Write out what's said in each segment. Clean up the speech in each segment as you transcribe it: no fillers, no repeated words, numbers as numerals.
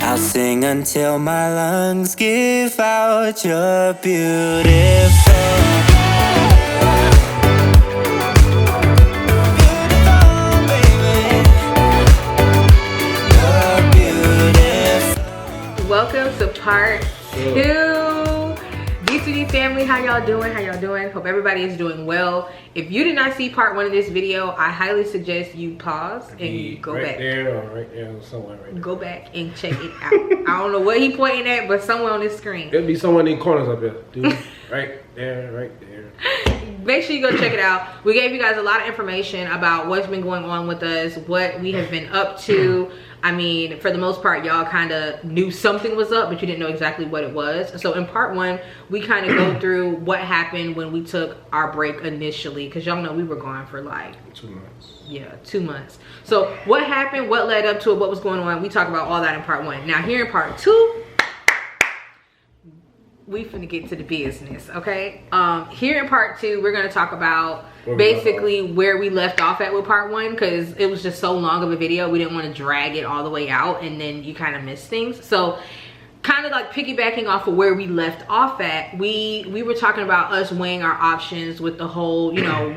I'll sing until my lungs give out. You're beautiful. Welcome to part 2. Day2Day family, how y'all doing? Hope everybody is doing well. If you did not see part 1 of this video, I highly suggest you pause and go back. Right there or somewhere right there. Go back and check it out. I don't know what he pointing at, but somewhere on this screen. It'll be somewhere in the corners up here, dude. Right there. Make sure you go check it out. We gave you guys a lot of information about what's been going on with us, what we have been up to. I mean, for the most part, y'all kind of knew something was up, but you didn't know exactly what it was. So in part 1, we kind of go through what happened when we took our break initially, because y'all know we were gone for like 2 months. Yeah, 2 months. So what happened, what led up to it, what was going on, we talk about all that in part 1. Now here in part 2, we finna get to the business, okay? Here in part 2, we're gonna talk about basically where we left off at with part 1, because it was just so long of a video. We didn't want to drag it all the way out and then you kind of miss things. So kind of like piggybacking off of where we left off at, we were talking about us weighing our options with the whole, you know,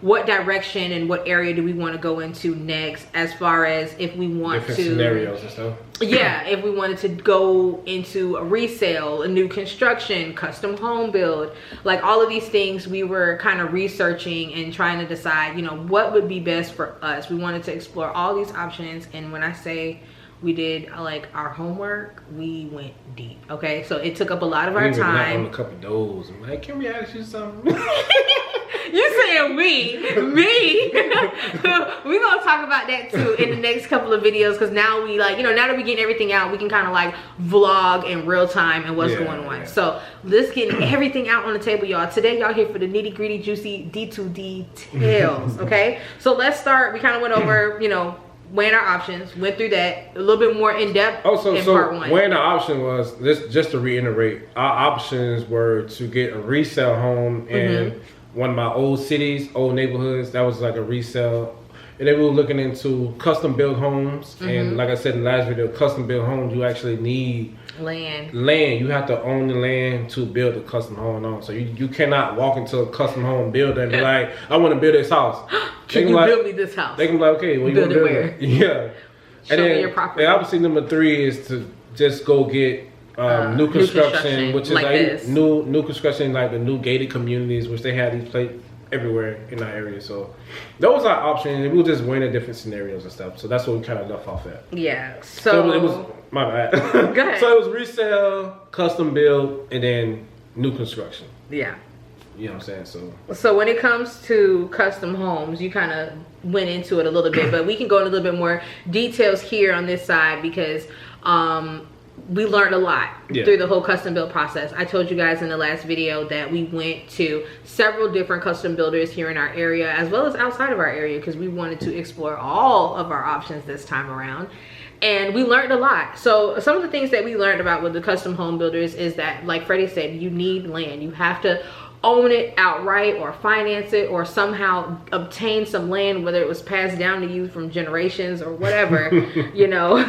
what direction and what area do we want to go into next, as far as if we want different scenarios and stuff. Yeah, if we wanted to go into a resale, a new construction, custom home build, like all of these things we were kind of researching and trying to decide, you know, what would be best for us. We wanted to explore all these options, and when I say we did like our homework, we went deep, okay? So it took up a lot of our time. On a couple doors. I'm like, can we ask you something? You saying me? We're gonna talk about that too in the next couple of videos, because now we like, you know, now that we're getting everything out, we can kind of like vlog in real time and what's going on. So let's get everything out on the table, y'all. Today y'all here for the nitty gritty juicy D2D tales, okay? So let's start. We kind of went over, you know, weighing our options, went through that a little bit more in depth in part 1. Weighing our option was, just to reiterate, our options were to get a resale home in one of my old cities, old neighborhoods. That was like a resale. And then we were looking into custom built homes. And like I said in the last video, custom built homes, you actually need land. You have to own the land to build a custom home on. So you cannot walk into a custom home builder and be like, I want to build this house. Can you build me this house? They can be like, okay, well, you build it where? Yeah. Show me your property. And obviously number 3 is to just go get new construction, which is like new construction, like the new gated communities, which they have these places everywhere in our area. So those are options, and we were just weighing the different scenarios and stuff. So that's what we kind of left off at. Yeah. So it was my bad. Go ahead. So it was resale, custom build, and then new construction. Yeah. You know what I'm saying? So when it comes to custom homes, you kind of went into it a little bit, but we can go into a little bit more details here on this side, because we learned a lot through the whole custom build process. I told you guys in the last video that we went to several different custom builders here in our area, as well as outside of our area, because we wanted to explore all of our options this time around. And we learned a lot. So some of the things that we learned about with the custom home builders is that, like Freddie said, you need land. You have to own it outright or finance it or somehow obtain some land, whether it was passed down to you from generations or whatever. You know,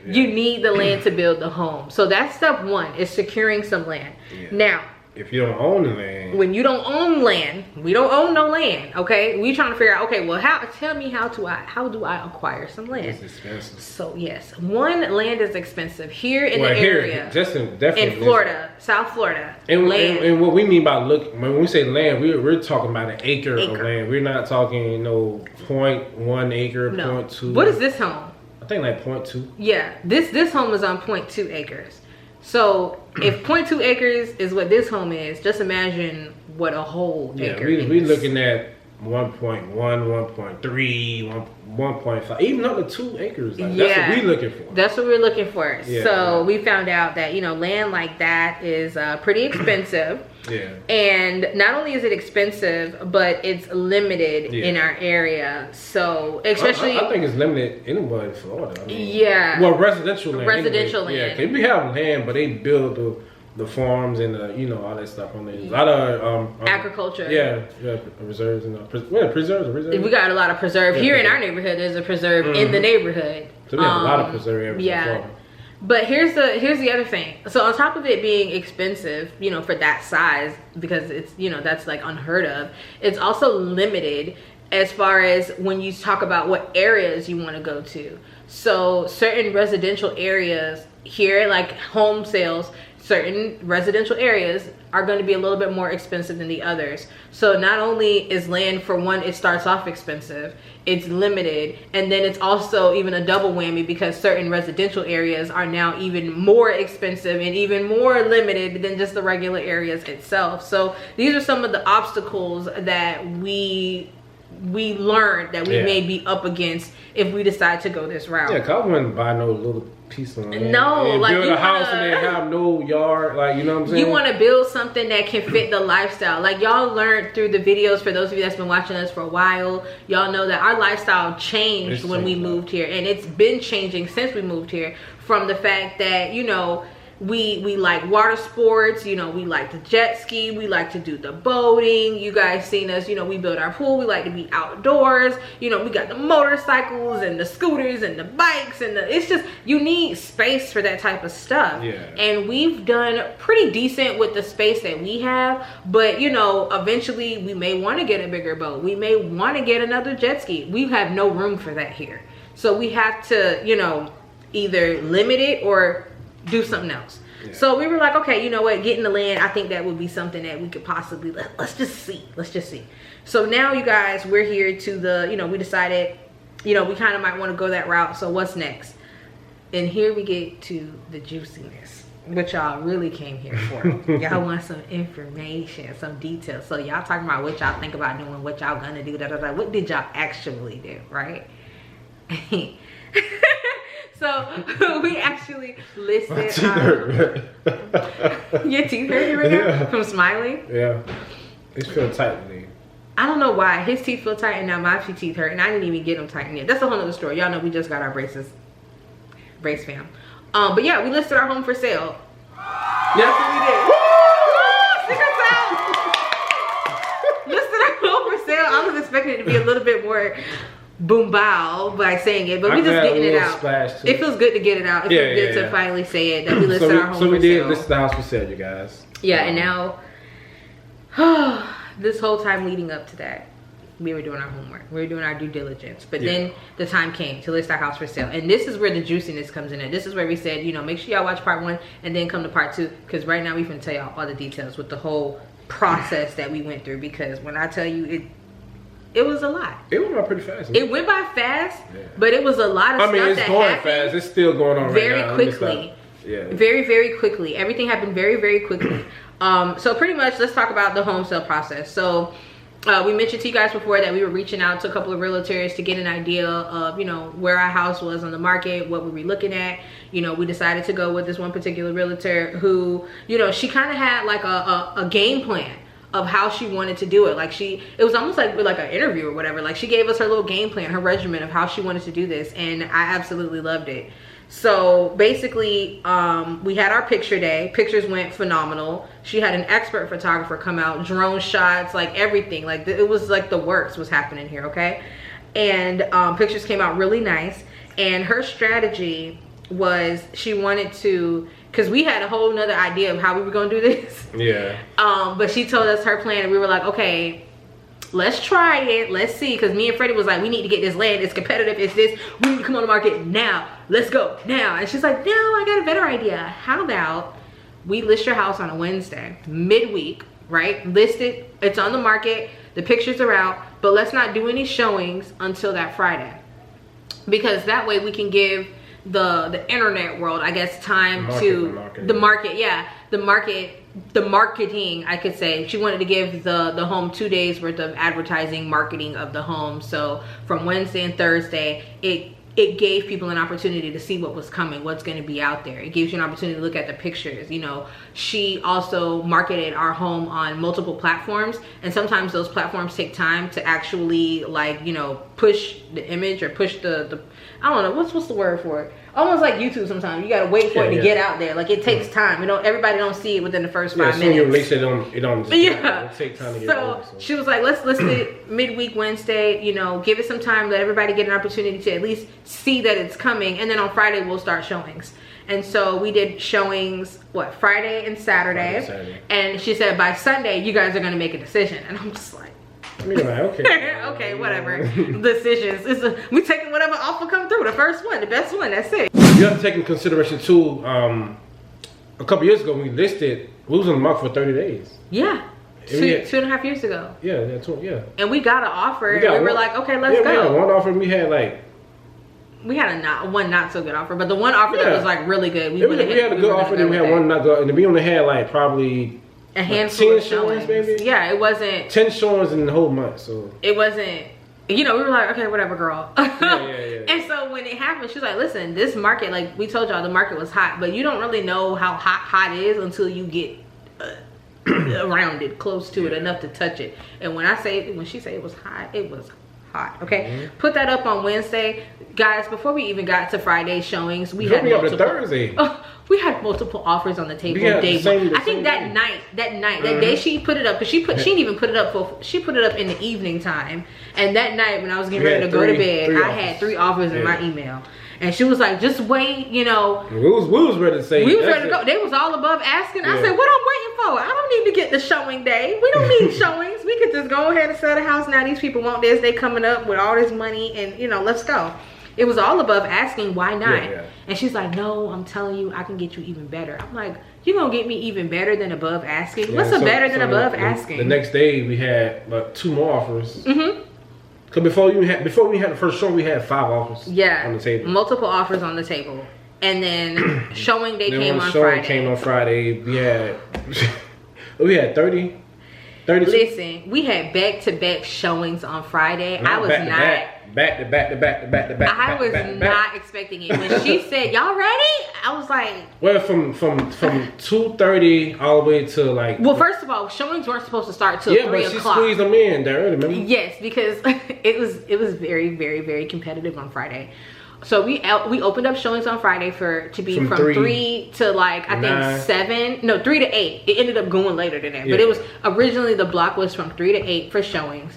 you need the land to build the home. So that's step 1, is securing some land. Now, if you don't own the land, when you don't own land, we don't own no land, okay? We trying to figure out, okay, well, tell me how do I acquire some land? It's expensive. So yes, land is expensive here in the area. Definitely in Florida, South Florida. And what we mean by when we say land, we're talking about an acre of land. We're not talking 0.1 acre, 0.2. What is this home? I think like 0.2. Yeah, this home is on 0.2 acres. So if 0.2 acres is what this home is, just imagine what a whole acre is. We're looking at 1.1, 1.3, 1.5, even up to 2 acres. Like, that's what we're looking for. That's what we're looking for. So we found out that, you know, land like that is pretty expensive. And not only is it expensive, but it's limited in our area. So especially, I think it's limited anywhere in Florida. I mean, well, residential land. Land. Yeah, we have land, but they build the farms and all that stuff on there. A lot of agriculture. Reserves and preserves. We got a lot of preserve here in our neighborhood. There's a preserve in the neighborhood. So we have a lot of preserve areas in Florida. But here's the other thing. So on top of it being expensive, you know, for that size, because it's, you know, that's like unheard of, it's also limited as far as when you talk about what areas you want to go to. So certain residential areas here, like home sales, certain residential areas are going to be a little bit more expensive than the others. So not only is land, for one, it starts off expensive, it's limited, and then it's also even a double whammy because certain residential areas are now even more expensive and even more limited than just the regular areas itself. So these are some of the obstacles that we learned that we may be up against if we decide to go this route. Yeah, cause I wouldn't buy no little piece of land. No, and like build a house and then have no yard, like, you know what I'm saying? You want to build something that can fit the lifestyle. Like y'all learned through the videos, for those of you that's been watching us for a while, y'all know that our lifestyle changed when we moved here, and it's been changing since we moved here, from the fact that, you know, we like water sports, you know, we like to jet ski, we like to do the boating. You guys seen us, you know, we build our pool, we like to be outdoors, you know, we got the motorcycles and the scooters and the bikes and it's just, you need space for that type of stuff. Yeah. And we've done pretty decent with the space that we have, but you know, eventually we may want to get a bigger boat, we may want to get another jet ski. We have no room for that here, so we have to, you know, either limit it or do something else. Yeah. So we were like, okay, you know what, getting the land, I think that would be something that we could possibly, let's just see. So now, you guys, we're here to the, you know, we decided, you know, we kind of might want to go that route. So what's next? And here we get to the juiciness, which y'all really came here for. Y'all want some information, some details. So y'all talking about what y'all think about doing, what y'all gonna do, what did y'all actually do, right? So we actually listed your teeth hurt right now from smiling. Yeah, they feel tight to me. I don't know why his teeth feel tight and now my teeth hurt, and I didn't even get them tightened yet. That's a whole nother story. Y'all know we just got our brace fam. But yeah, we listed our home for sale. Yes, we did. Secrets out. Listed our home for sale. I was expecting it to be a little bit more boom bow by saying it, but we just getting it out. It feels good to get it out. It feels good to finally say it that we listed our home for sale. So we did list the house for sale, you guys. Yeah, and now this whole time leading up to that, we were doing our homework, we were doing our due diligence, but then the time came to list our house for sale, and this is where the juiciness comes in. And this is where we said, you know, make sure y'all watch part 1 and then come to part 2, because right now we can tell y'all all the details with the whole process that we went through. Because when I tell you, it was a lot. It went by pretty fast. It went by fast, but it was a lot of stuff that happened. It's going fast. It's still going on very right now. Quickly. Yeah. Very, very quickly. Everything happened very, very quickly. So pretty much, let's talk about the home sale process. So we mentioned to you guys before that we were reaching out to a couple of realtors to get an idea of, you know, where our house was on the market, what were we looking at. You know, we decided to go with this one particular realtor who, you know, she kind of had like a game plan of how she wanted to do it. Like it was almost like an interview or whatever. Like she gave us her little game plan, her regimen of how she wanted to do this, and I absolutely loved it. So basically, we had our picture day. Pictures went phenomenal. She had an expert photographer come out, drone shots, like everything. Like it was like the works was happening here, okay? And pictures came out really nice. And her strategy was she wanted to, because we had a whole nother idea of how we were going to do this. Yeah. But she told us her plan, and we were like, okay, let's try it. Let's see. Because me and Freddie was like, we need to get this land. It's competitive. It's this. We need to come on the market now. Let's go now. And she's like, no, I got a better idea. How about we list your house on a Wednesday, midweek, right? List it. It's on the market. The pictures are out. But let's not do any showings until that Friday. Because that way we can give the internet world, I guess, time to the market. Yeah, the marketing, I could say. She wanted to give the home 2 days worth of advertising, marketing of the home. So from Wednesday and Thursday, it gave people an opportunity to see what was coming, what's going to be out there. It gives you an opportunity to look at the pictures. You know, she also marketed our home on multiple platforms, and sometimes those platforms take time to actually, like, you know, push the image or push the I don't know, what's the word for it? Almost like YouTube sometimes. You gotta wait for it to get out there. Like, it takes time. You know, everybody don't see it within the first 5 minutes. At least it don't it take time to get over. So she was like, let's list it midweek Wednesday, you know, give it some time, let everybody get an opportunity to at least see that it's coming, and then on Friday we'll start showings. And so we did showings, Friday and Saturday. And she said by Sunday, you guys are going to make a decision. And I'm just like, okay. Okay, whatever. Decisions. We taking whatever offer come through. The first one, the best one. That's it. You have to take into consideration too. A couple years ago, we listed. We was on the market for 30 days. Yeah. 2.5 years ago. Yeah. And we got an offer. And we were like, okay, let's go. We had one offer. We had like. We had one not so good offer, but the one offer that was like really good. We had a good offer. Then we had one not good, and we only had like probably. A handful of 10 showings, maybe? Yeah, it wasn't 10 showings in the whole month, so it wasn't, we were like, okay, whatever, girl. Yeah. And so when it happened, she was like, listen, this market, like we told y'all, the market was hot, but you don't really know how hot it is until you get around it, close to it, enough to touch it. And when she said it was hot, it was hot. Okay, put that up on Wednesday, guys. Before we even got to Friday showings, we had multiple. Thursday. We had multiple offers on the table. Day one. I think that day she put it up, because she didn't even put it up she put it up in the evening time. And that night when I was getting ready to go to bed, I had 3 offers in my email. And she was like, just wait, We was ready to say. We was ready to go. They was all above asking. I said, what I'm waiting for? I don't need to get the showing day. We don't need showings. We could just go ahead and sell the house now. These people want this. They coming up with all this money, and let's go. It was all above asking, why not? Yeah. And she's like, no, I'm telling you, I can get you even better. I'm like, you gonna get me even better than above asking? What's better than above asking? The next day we had like 2 more offers. Cause before we had the first show, we had 5 offers. Yeah, on the table. Multiple offers on the table, and then showing day came on Friday. We had 30. 32. Listen, we had back-to-back showings on Friday. I was back to back. I was not expecting it. When she said, y'all ready? I was like... Well, from 2:30 all the way to like... Well, first of all, showings weren't supposed to start till 3 o'clock. Yeah, but she squeezed them in there early, remember? Yes, because it was very, very, very competitive on Friday. So we opened up showings on Friday to be from 3 to like, I think 7. No, 3 to 8. It ended up going later than that. Yeah. But it was originally, the block was from 3 to 8 for showings.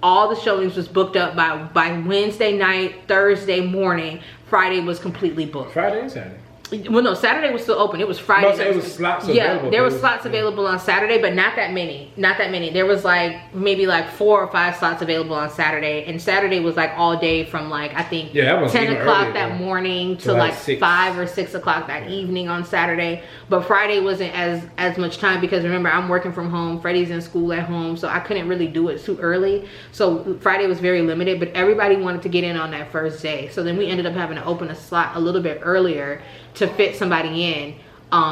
All the showings was booked up by Wednesday night, Thursday morning. Friday was completely booked. Friday and Saturday. Well, no, Saturday was still open. It was Friday. No, it was slots available. Yeah, there was slots available on Saturday, but not that many. Not that many. There was like maybe like 4 or 5 slots available on Saturday, and Saturday was like all day from like, I think 10 o'clock that morning to like 5 or 6 o'clock that evening on Saturday. But Friday wasn't as much time, because remember, I'm working from home. Freddie's in school at home, so I couldn't really do it too early. So Friday was very limited, but everybody wanted to get in on that first day. So then we ended up having to open a slot a little bit earlier to fit somebody in,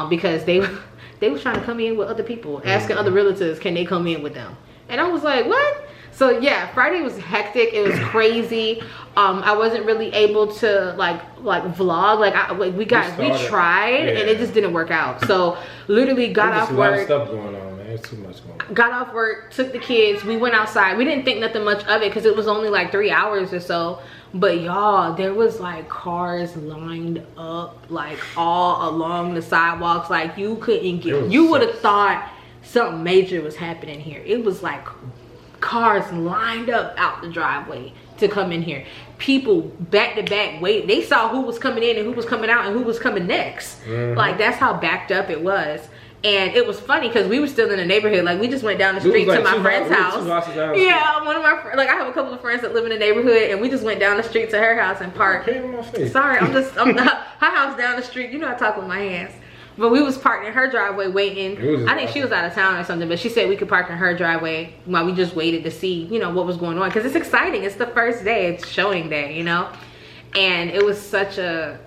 because they was trying to come in with other people, asking other relatives, can they come in with them? And I was like, what? So yeah, Friday was hectic. It was crazy. I wasn't really able to like vlog. We tried, and it just didn't work out. So literally got off work. There's a lot of stuff going on, man. It's too much going on. Got off work, took the kids. We went outside. We didn't think nothing much of it, because it was only like 3 hours or so. But y'all, there was like cars lined up like all along the sidewalks. Like you couldn't get, you would have thought something major was happening here. It was like cars lined up out the driveway to come in here. People back to back wait. They saw who was coming in and who was coming out and who was coming next. Like that's how backed up it was. And it was funny because we were still in the neighborhood. Like we just went down the street to my friend's house. Yeah, one of my like I have a couple of friends that live in the neighborhood, and we just went down the street to her house and parked. Sorry, I'm her house down the street. You know I talk with my hands. But we was parked in her driveway waiting. I think she was out of town or something, but she said we could park in her driveway while we just waited to see, what was going on. Because it's exciting. It's the first day. It's showing day, And it was such a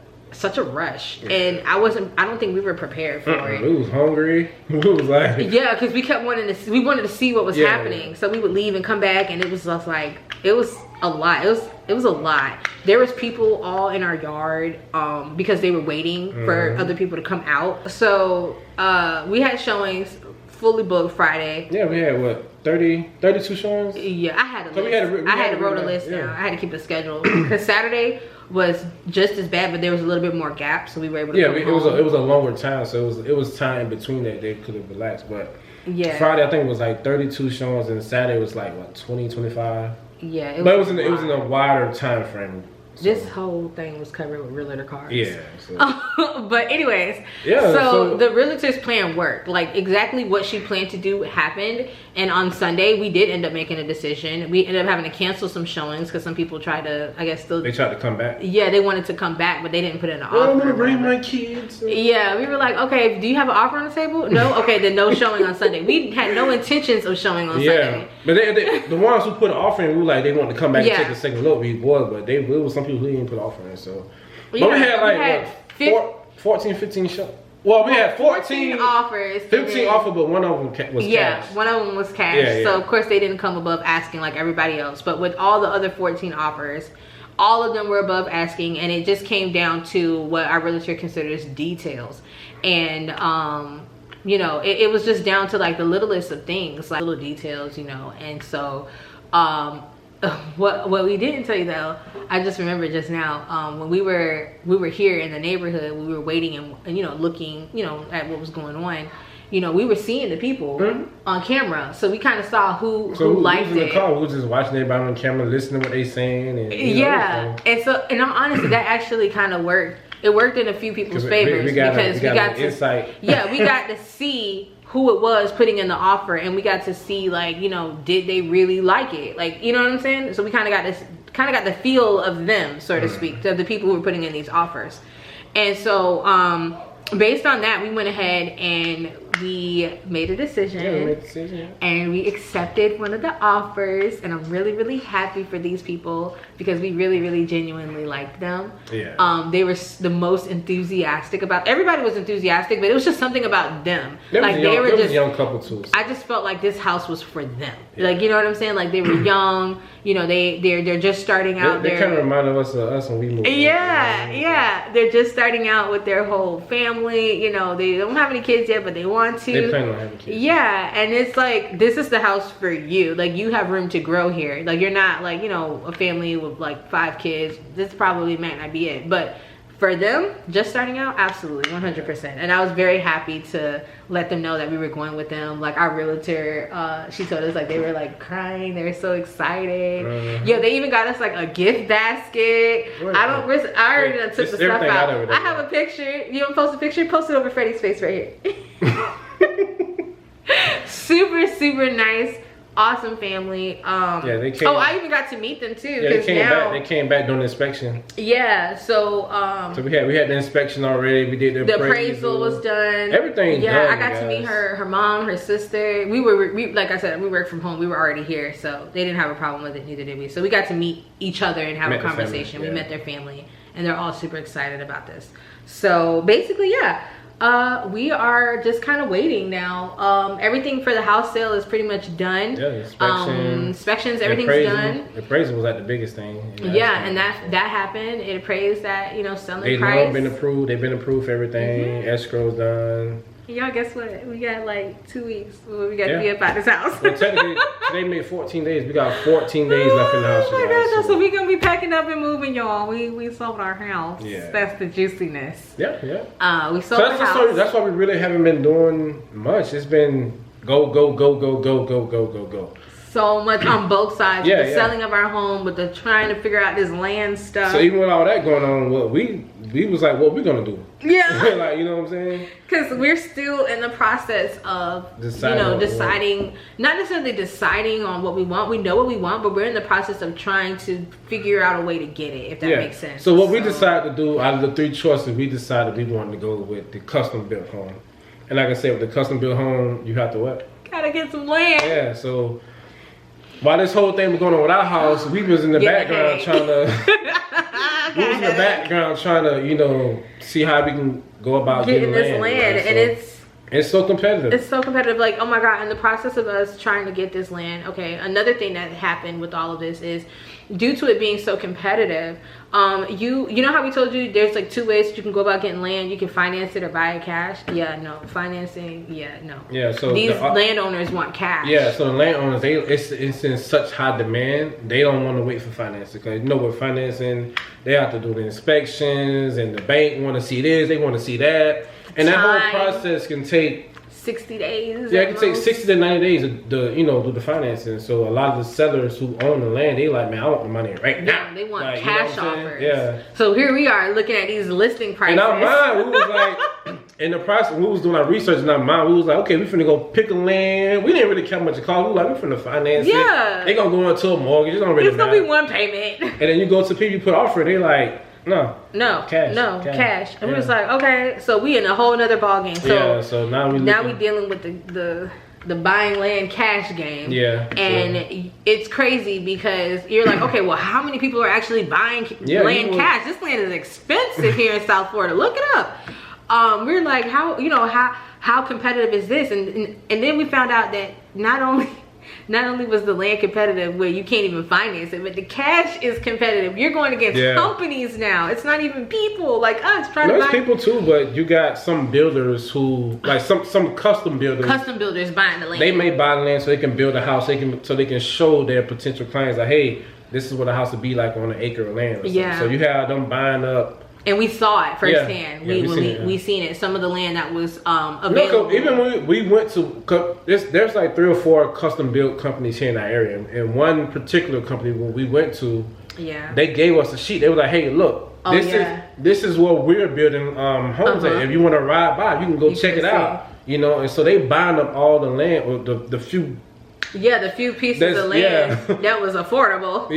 rush, and I don't think we were prepared for it. We was hungry. We was like, yeah, because we kept wanted to see what was happening. So we would leave and come back, and it was just like, it was a lot. It was a lot. There was people all in our yard because they were waiting for other people to come out. So we had showings fully booked Friday. Yeah, we had what, 32 showings? Yeah, I had a list. I had to wrote a list down. I had to keep a schedule because Saturday was just as bad, but there was a little bit more gap, so we were able to it was a longer time, so it was time in between that they could have relaxed. But Friday I think it was like 32 showings, and Saturday was like what, 20, 25. Yeah, it was in a wider time frame. So, this whole thing was covered with realtor cards. Yeah. So. But anyways, yeah. So the realtor's plan worked. Like exactly what she planned to do happened. And on Sunday, we did end up making a decision. We ended up having to cancel some showings because some people tried to, I guess, still. They tried to come back. Yeah, they wanted to come back, but they didn't put in an offer. I'm gonna bring my kids. Yeah, we were like, okay, do you have an offer on the table? No, okay, then no showing on Sunday. We had no intentions of showing on Sunday. But the ones who put an offer in, we were like, they wanted to come back and take a second look. We was, but it was some people who didn't put an offer in. So, but we had like 14, 15 shows. Well, we had 14 offers. 15 offers, but one of them was cash. Yeah, one of them was cash. Yeah. So, of course, they didn't come above asking like everybody else. But with all the other 14 offers, all of them were above asking. And it just came down to what our realtor considers details. And, you know, it was just down to like the littlest of things, like little details, you know. And so, what we didn't tell you though, I just remembered just now, when we were here in the neighborhood, we were waiting and you know, looking, you know, at what was going on. You know, we were seeing the people on camera, so we kind of saw who liked it. In the car, we were just watching everybody on camera, listening to what they saying, and and so, and I'm honest, that actually kind of worked. It worked in a few people's favors because we got to insight. Yeah, we got to see who it was putting in the offer, and we got to see, like, you know, did they really like it, like, you know what I'm saying? So we kind of got the feel of them, so to speak, of the people who were putting in these offers. And so based on that, we went ahead and we made a decision. Yeah, we made a decision. And we accepted one of the offers, and I'm really, really happy for these people because we really, really genuinely liked them. Yeah. They were the most enthusiastic about. Everybody was enthusiastic, but it was just something about them. They like they were just a young couple too. So. I just felt like this house was for them. Yeah. Like, you know what I'm saying? Like they were young. You know, they're just starting out. They kind of reminded us of us when we moved. Yeah. They're just starting out with their whole family. You know, they don't have any kids yet, but they want to. They plan on having kids. Yeah, and it's like, this is the house for you. Like, you have room to grow here. Like, you're not like, you know, a family with like 5 kids. This probably might not be it, but for them, just starting out, absolutely, 100%. And I was very happy to let them know that we were going with them. Like, our realtor, she told us, like, they were like crying. They were so excited. Yeah, they even got us like a gift basket. I already done took the stuff out. I have a picture. You want to post a picture? Post it over Freddie's face right here. Super, super nice. Awesome family. Yeah, they came. Oh, I even got to meet them too. Yeah, they came back during the inspection. Yeah, so so we had the inspection already. We did the appraisal was done. Everything. Yeah, done, I got to meet her mom, her sister. We like I said, we work from home. We were already here, so they didn't have a problem with it. Neither did we. So we got to meet each other and have a conversation. We met their family, and they're all super excited about this. So basically, yeah. We are just kind of waiting now. Everything for the house sale is pretty much done. Yeah, inspections, everything's done. The appraisal was like the biggest thing. Yeah, and that happened. It appraised that, you know, selling price. They've been approved for everything. Escrow's done. Y'all, guess what? We got like 2 weeks where we got to be up at this house. Well, technically, today made 14 days. We got 14 days left in the house. Oh my gosh, so we gonna be packing up and moving, y'all. We sold our house. Yeah. That's the juiciness. Yeah. We sold our house. That's why we really haven't been doing much. It's been go. So much on both sides. With the selling of our home, with the trying to figure out this land stuff. So even with all that going on, what we was like, what we gonna do? Yeah. Like, you know what I'm saying? Because we're still in the process of deciding, not necessarily deciding on what we want. We know what we want, but we're in the process of trying to figure out a way to get it, if that makes sense. So what we decided to do, out of the 3 choices, we decided we wanted to go with the custom built home. And like I said, with the custom built home, you have to what? Gotta get some land. Yeah, so while this whole thing was going on with our house, we was in the background trying to, you know, see how we can go about getting this land. And it's so competitive. It's so competitive. Like, oh my God, in the process of us trying to get this land, okay, another thing that happened with all of this is, due to it being so competitive, you know how we told you there's like 2 ways that you can go about getting land. You can finance it or buy it cash. Yeah, no. Financing, yeah, no. Yeah, so these landowners want cash. Yeah, so the landowners, it's in such high demand, they don't want to wait for financing. Because, you know, with financing, they have to do the inspections, and the bank want to see this, they want to see that. And that whole process can take 60 days. Yeah, it can take 60 to 90 days to do the financing. So a lot of the sellers who own the land, they like, man, I want the money right now. Yeah, they want like, cash offers. Yeah. So here we are looking at these listing prices. In our mind, we was like, in the process, we was doing our research in our mind, we was like, okay, we finna go pick a land. We didn't really care how much it cost. We were like, we finna finance it. They gonna go into a mortgage. It's gonna be one payment. And then you go to people, you put offer, they like, no, cash. And we was like, okay, so we in a whole nother ball game. So now we dealing with the buying land cash game. Yeah. And it's crazy because you're like, okay, well, how many people are actually buying land cash? This land is expensive here in South Florida. Look it up. We're like, how competitive is this? And then we found out that not only was the land competitive where you can't even finance it, but the cash is competitive. You're going against companies now. It's not even people like us trying to buy. There's people too, but you got some builders who, like some custom builders. Custom builders buying the land. They may buy the land so they can build a house. So they can show their potential clients like, hey, this is what a house would be like on an acre of land. So you have them buying up. And we saw it firsthand. We seen it. Some of the land that was available. Even when we went to, there's like 3 or 4 custom built companies here in our area. And one particular company when we went to, they gave us a sheet. They were like, hey, look, this is what we're building homes at. If you want to ride by, you can go check it out. You know, and so they buying up all the land, or the few. Yeah, the few pieces of land that was affordable.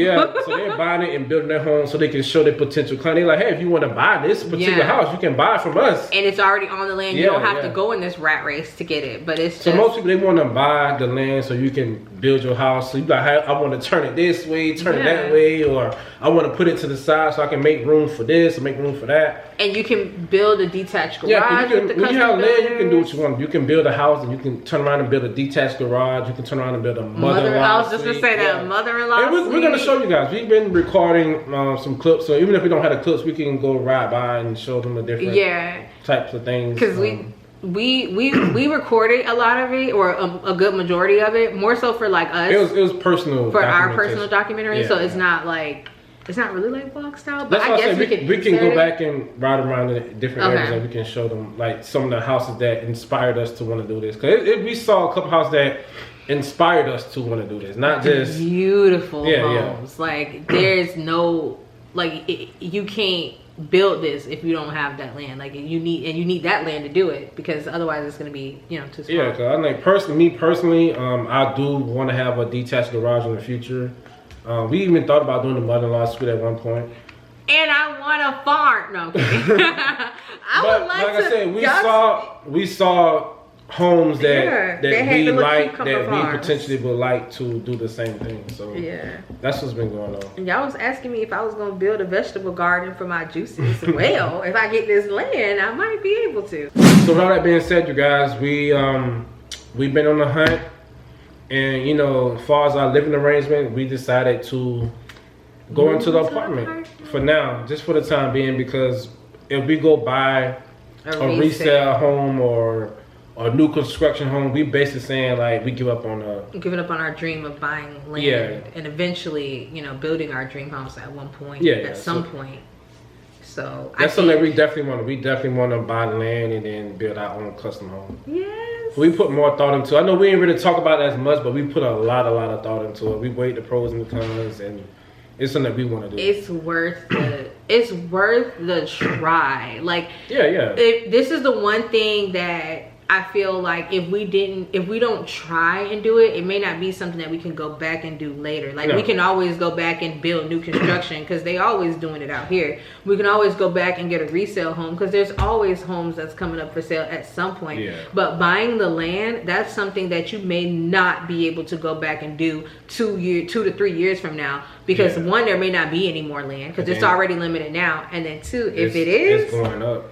So they're buying it and building their home so they can show their potential client. They're like, hey, if you want to buy this particular house, you can buy it from us. And it's already on the land. You don't have to go in this rat race to get it. But it's just... So most people, they want to buy the land so you can build your house. So you like, hey, I want to turn it this way, turn it that way, or I want to put it to the side so I can make room for this or make room for that. And you can build a detached garage. When you have land, you can do what you want. You can build a house and you can turn around and build a detached garage. You can turn around and build a mother-in-law. I was just gonna say that mother-in-law. We're gonna show you guys. We've been recording some clips, so even if we don't have the clips, we can go right by and show them the different types of things. Because we recorded a lot of it, or a good majority of it, more so for like us. It was personal for our personal documentary. So it's not like. It's not really like vlog style, but I guess we can go back and ride around the different areas and we can show them like some of the houses that inspired us to want to do this. Because we saw a couple houses that inspired us to want to do this, not just beautiful homes. Like there's no you can't build this if you don't have that land. Like you need that land to do it, because otherwise it's gonna be too small. Yeah, because I like me personally, I do want to have a detached garage in the future. We even thought about doing the mother-in-law suite at one point. And I want a farm. No, I said, we saw homes that we like, that we potentially would like to do the same thing. So that's what's been going on. And y'all was asking me if I was gonna build a vegetable garden for my juices. Well, if I get this land, I might be able to. So with all that being said, you guys, we've been on the hunt. And as far as our living arrangement, we decided to go into the apartment for now, just for the time being, because if we go buy a resale home or a new construction home, we basically saying like we giving up on our dream of buying land and eventually building our dream house at one point, at some point. So that's something that we definitely want to buy land and then build our own custom home. Yes. We put more thought into it. I know we ain't really talk about it as much, but we put a lot of thought into it. We weighed the pros and the cons, and it's something that we want to do. It's worth the try. Like this is the one thing that I feel like if we don't try and do it, it may not be something that we can go back and do later. Like we can always go back and build new construction because they always doing it out here. We can always go back and get a resale home because there's always homes that's coming up for sale at some point. Yeah. But buying the land, that's something that you may not be able to go back and do 2 to 3 years from now, because one, there may not be any more land because it's already limited now, and then two, if it is, it's going up.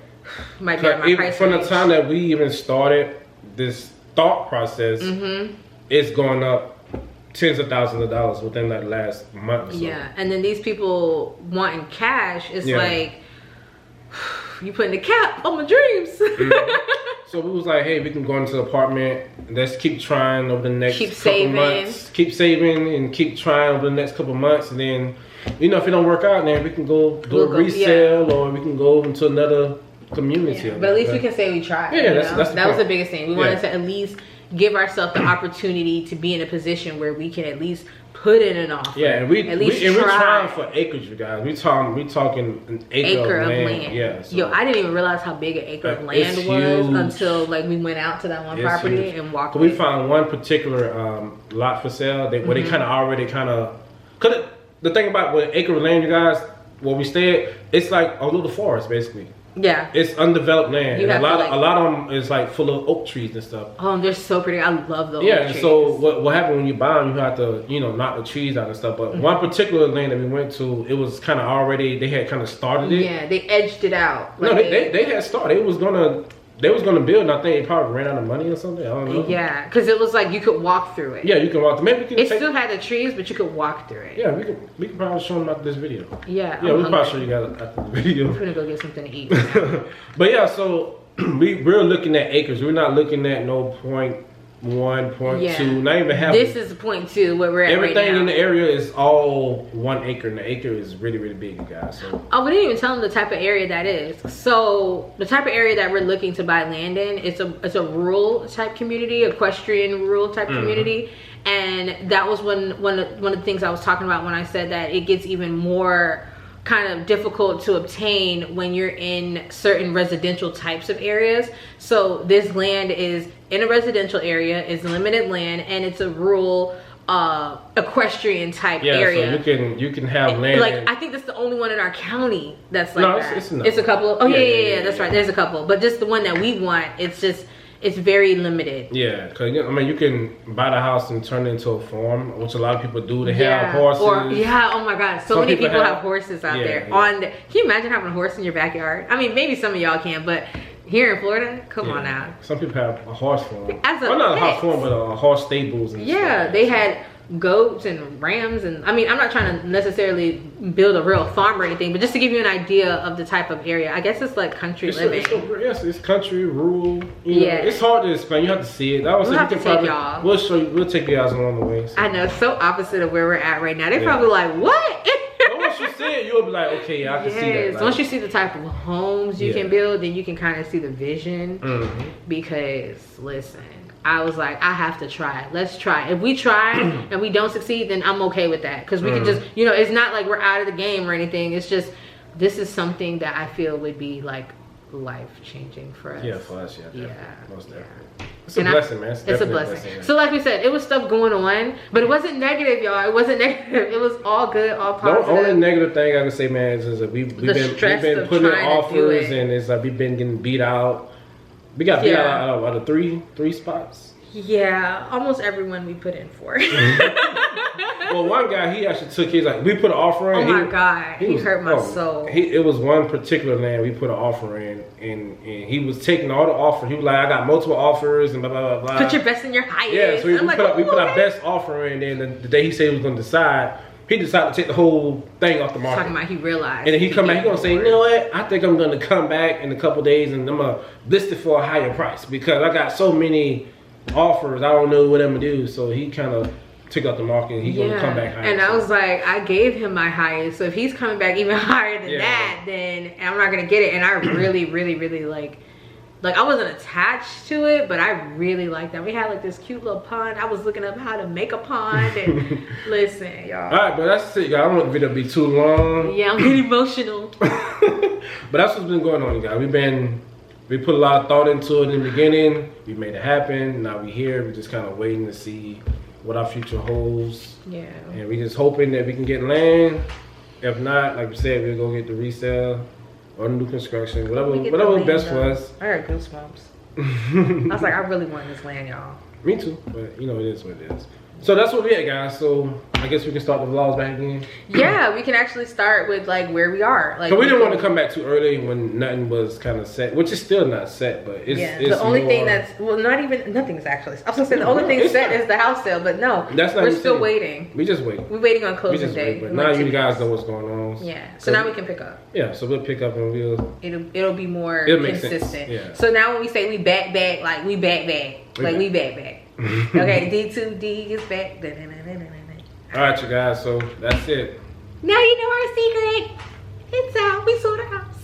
Might be my price from the time that we even started this thought process, it's going up tens of thousands of dollars within that last month or so. Yeah, and then these people wanting cash, it's like you putting a cap on my dreams. So we was like, hey, we can go into the apartment. Let's keep trying over the next couple months. Keep saving and keep trying over the next couple months, and then if it don't work out, then we can go do a resale, or we can go into another community. But at least we can say we tried. Yeah, that's that was the biggest thing. We wanted to at least give ourselves the opportunity to be in a position where we can at least put in an offer. Yeah, and we're trying for acreage, you guys. We talking an acre of land. Yeah. So. Yo, I didn't even realize how big an acre of land was until like we went out to that one property and walked. We found one particular lot for sale where they kind of already cause the thing about with acre of land, you guys, where we stayed, it's like a little forest basically. Yeah, it's undeveloped land. And a lot of them is like full of oak trees and stuff. Oh, they're so pretty. I love those. Yeah, and so what happened when you buy them, you have to knock the trees out and stuff. But one particular land that we went to, it was kind of already they had kind of started it. Yeah, they edged it out. Like no, they had started. They was gonna build, and I think they probably ran out of money or something. I don't know. Yeah, because it was like you could walk through it. Yeah, you can walk through. Maybe we can. It still had the trees, but you could walk through it. Yeah, we can probably show them after this video. Yeah. Yeah, we'll probably show you guys after the video. We're gonna go get something to eat. But yeah, so we're looking at acres. We're not looking at no 0.1, 0.2, not even half. This is 0.2 where we're at right now. Everything in the area is all 1 acre, and the acre is really, really big, you guys. So. Oh, we didn't even tell them the type of area that is. So the type of area that we're looking to buy land in, it's a rural type community, equestrian rural type community. And that was one of the things I was talking about when I said that it gets even more kind of difficult to obtain when you're in certain residential types of areas. So this land is in a residential area, it's limited land, and it's a rural equestrian type area. So you can have land. Like I think that's the only one in our county that's like that. It's not. It's a couple. Oh yeah, that's right. There's a couple, but just the one that we want, it's very limited. Yeah, because I mean, you can buy the house and turn it into a farm, which a lot of people do. They have horses. Oh my God, so many people have horses out there. Yeah. Can you imagine having a horse in your backyard? I mean, maybe some of y'all can, but here in Florida, come on now. Some people have a horse farm. Not a horse farm, but a horse stables and stuff. They had goats and rams, and I mean, I'm not trying to necessarily build a real farm or anything, but just to give you an idea of the type of area. I guess it's like country living. It's country, rural. It's hard to explain. You have to see it. We'll show you. We'll take you guys along the way. So. I know, it's so opposite of where we're at right now. They're probably like, what? But once you see it, you'll be like, okay, I can see that. Like, once you see the type of homes you can build, then you can kind of see the vision. Because listen, I was like, I have to try it. Let's try. If we try and we don't succeed, then I'm okay with that. Because we can just, it's not like we're out of the game or anything. It's just, this is something that I feel would be like life-changing for us. Yeah, for us, yeah. Most definitely. It's a blessing, man. It's a blessing. So like we said, it was stuff going on, but it wasn't negative, y'all. It wasn't negative. It was all good, all positive. The only negative thing I can say, man, is that we've been putting in offers, and it's like we've been getting beat out. We got beat out of three spots. Yeah, almost everyone we put in for. Well, one guy, he actually took his, we put an offer in. Oh my God, he hurt my soul. It was one particular land we put an offer in, and he was taking all the offers. He was like, I got multiple offers and blah, blah, blah, blah. Put your best in your highest. Yeah, so we put our best offer in, and the day he said he was going to decide, he decided to take the whole thing off the market. Talking about he realized. And then he come back, he gonna say, you know what? I think I'm gonna come back in a couple days and I'm gonna list it for a higher price because I got so many offers, I don't know what I'm gonna do. So he kind of took out the market and he's gonna come back higher. And I was like, I gave him my highest. So if he's coming back even higher than that, then I'm not gonna get it. And I really, really, really like I wasn't attached to it, but I really liked that. We had like this cute little pond. I was looking up how to make a pond and listen, y'all. All right, but that's it, y'all. I don't want the video to be too long. Yeah, I'm getting emotional. But that's what's been going on, you guys. We put a lot of thought into it in the beginning. We made it happen. Now we here. We're just kind of waiting to see what our future holds. Yeah. And we just hoping that we can get land. If not, like we said, we'll go get the resale. Or new construction, whatever best for us. I got goosebumps. I was like, I really want this land, y'all. Me too, but it is what it is. So that's what we at, guys. So I guess we can start the vlogs back again. Yeah, we can actually start with like where we are. Like, we didn't want to come back too early when nothing was kind of set, which is still not set, but it's the only thing that's nothing's actually. I was gonna say the only thing set is the house sale, but no, we're still waiting. We just waiting. We're waiting on closing day. But now you guys know what's going on. Yeah. So now we can pick up. Yeah. So we'll pick up and it'll be more consistent. Yeah. So now when we say we back, like we back, we back. Okay, D2D is back. Alright, you guys, so that's it. Now you know our secret. It's out. We sold our house.